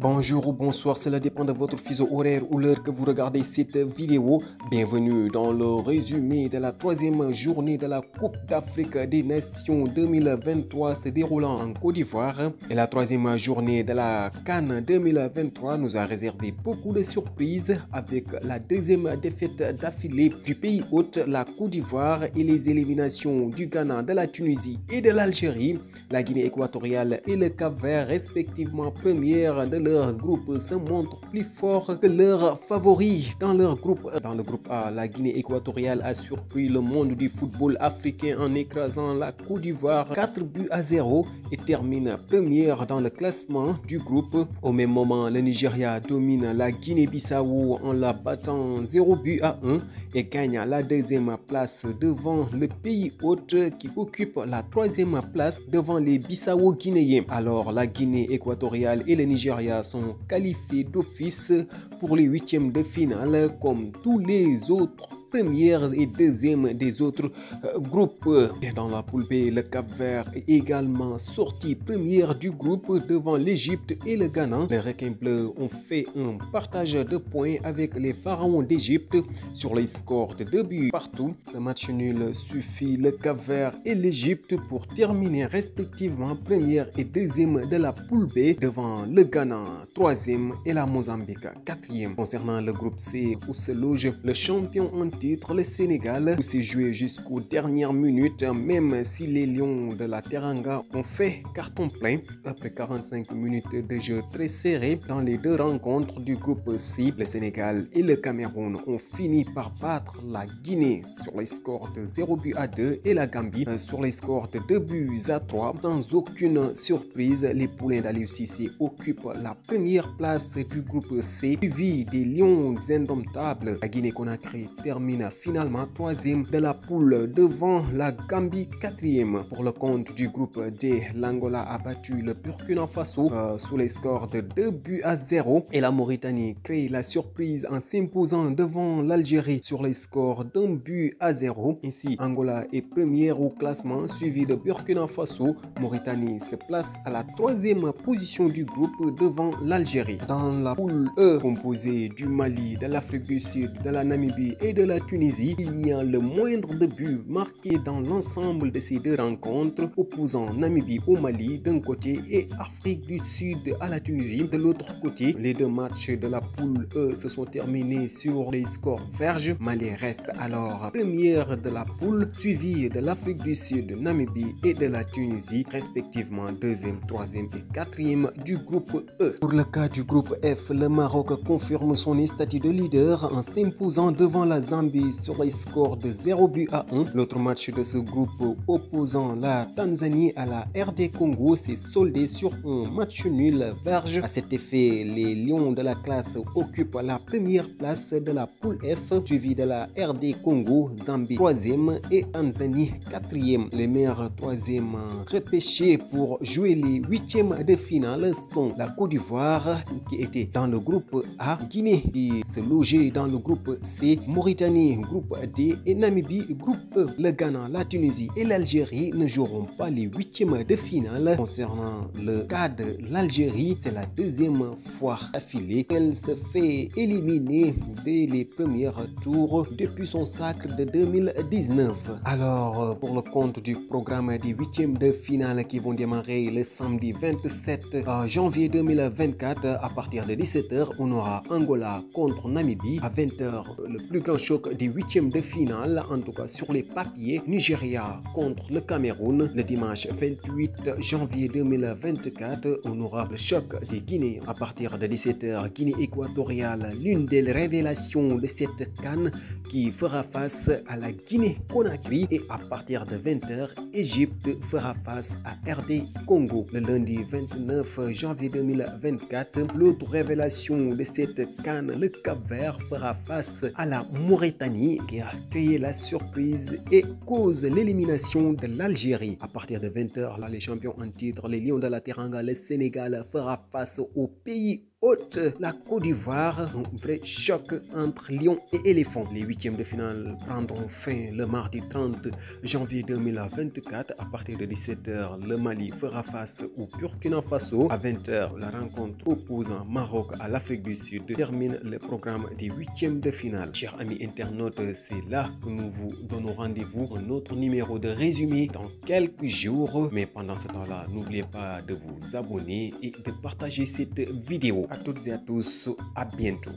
Bonjour ou bonsoir, cela dépend de votre fuseau horaire ou l'heure que vous regardez cette vidéo. Bienvenue dans le résumé de la troisième journée de la Coupe d'Afrique des Nations 2023 se déroulant en Côte d'Ivoire. Et la troisième journée de la CAN 2023 nous a réservé beaucoup de surprises avec la deuxième défaite d'affilée du pays hôte, la Côte d'Ivoire, et les éliminations du Ghana, de la Tunisie et de l'Algérie. La Guinée équatoriale et le Cap-Vert, respectivement première de leur groupe, se montrent plus forts que leurs favoris dans leur groupe. Dans le groupe A, la Guinée équatoriale a surpris le monde du football africain en écrasant la Côte d'Ivoire 4-0 et termine première dans le classement du groupe. Au même moment, le Nigeria domine la Guinée-Bissau en la battant 0-1 et gagne la deuxième place devant le pays hôte qui occupe la troisième place devant les Bissau-Guinéens. Alors la Guinée équatoriale et le Nigeria sont qualifiés d'office pour les huitièmes de finale comme tous les autres première et deuxième des autres groupes. Et dans la poule B, le Cap-Vert est également sorti première du groupe devant l'Égypte et le Ghana. Les requins bleus ont fait un partage de points avec les pharaons d'Égypte sur les scores de 2 buts partout. Ce match nul suffit le Cap-Vert et l'Égypte pour terminer respectivement première et deuxième de la poule B devant le Ghana troisième et la Mozambique quatrième. Concernant le groupe C où se loge le champion en titre, le Sénégal, où s'est joué jusqu'aux dernières minutes, même si les Lions de la Teranga ont fait carton plein. Après 45 minutes de jeu très serré dans les deux rencontres du groupe C, le Sénégal et le Cameroun ont fini par battre la Guinée sur les scores de 0-2 et la Gambie sur les scores de 2-3. Sans aucune surprise, les poulains d'Aliou Cissé occupent la première place du groupe C, suivi des Lions indomptables. La Guinée-Conakry termine finalement troisième de la poule devant la Gambie quatrième. Pour le compte du groupe D, l'Angola a battu le Burkina Faso sous les scores de 2-0 et la Mauritanie crée la surprise en s'imposant devant l'Algérie sur les scores d'1-0. Ainsi, Angola est première au classement suivi de Burkina Faso. Mauritanie se place à la troisième position du groupe devant l'Algérie. Dans la poule E, composée du Mali, de l'Afrique du Sud, de la Namibie et de la Tunisie, il n'y a le moindre de but marqué dans l'ensemble de ces deux rencontres, opposant Namibie au Mali d'un côté et Afrique du Sud à la Tunisie de l'autre côté. Les deux matchs de la poule E se sont terminés sur les scores vierges. Mali reste alors première de la poule, suivi de l'Afrique du Sud, Namibie et de la Tunisie, respectivement deuxième, troisième et quatrième du groupe E. Pour le cas du groupe F, le Maroc confirme son statut de leader en s'imposant devant la Zambie sur les scores de 0-1. L'autre match de ce groupe opposant la Tanzanie à la RD Congo s'est soldé sur un match nul vierge. À cet effet, les Lions de la classe occupent la première place de la poule F, suivi de la RD Congo, Zambie troisième et Tanzanie quatrième. Les meilleurs troisièmes repêchés pour jouer les huitièmes de finale sont la Côte d'Ivoire qui était dans le groupe A, Guinée qui se logeait dans le groupe C, Mauritanie groupe D et Namibie groupe E. Le Ghana, la Tunisie et l'Algérie ne joueront pas les huitièmes de finale. Concernant le cas de l'Algérie, c'est la deuxième fois affilée qu'elle se fait éliminer dès les premiers tours depuis son sacre de 2019. Alors, pour le compte du programme des huitièmes de finale qui vont démarrer le samedi 27 janvier 2024 à partir de 17h, on aura Angola contre Namibie. À 20h, le plus grand choc des huitièmes de finale, en tout cas sur les papiers, Nigeria contre le Cameroun. Le dimanche 28 janvier 2024, on aura le choc des Guinées à partir de 17h. Guinée équatoriale, l'une des révélations de cette CAN qui fera face à la Guinée-Conakry, et à partir de 20h, Égypte fera face à RD Congo. Le lundi 29 janvier 2024, l'autre révélation de cette CAN, le Cap-Vert, fera face à la Mauritanie qui a créé la surprise et cause l'élimination de l'Algérie. À partir de 20h, là, les champions en titre, les Lions de la Teranga, le Sénégal fera face au pays hôte, la Côte d'Ivoire. Un vrai choc entre Lions et éléphants. Les huitièmes de finale prendront fin le mardi 30 janvier 2024 à partir de 17h. Le Mali fera face au Burkina Faso. À 20h, la rencontre opposant Maroc à l'Afrique du Sud termine le programme des huitièmes de finale. Chers amis internautes, c'est là que nous vous donnons rendez-vous pour un autre numéro de résumé dans quelques jours. Mais pendant ce temps-là, n'oubliez pas de vous abonner et de partager cette vidéo. À toutes et à tous, à bientôt.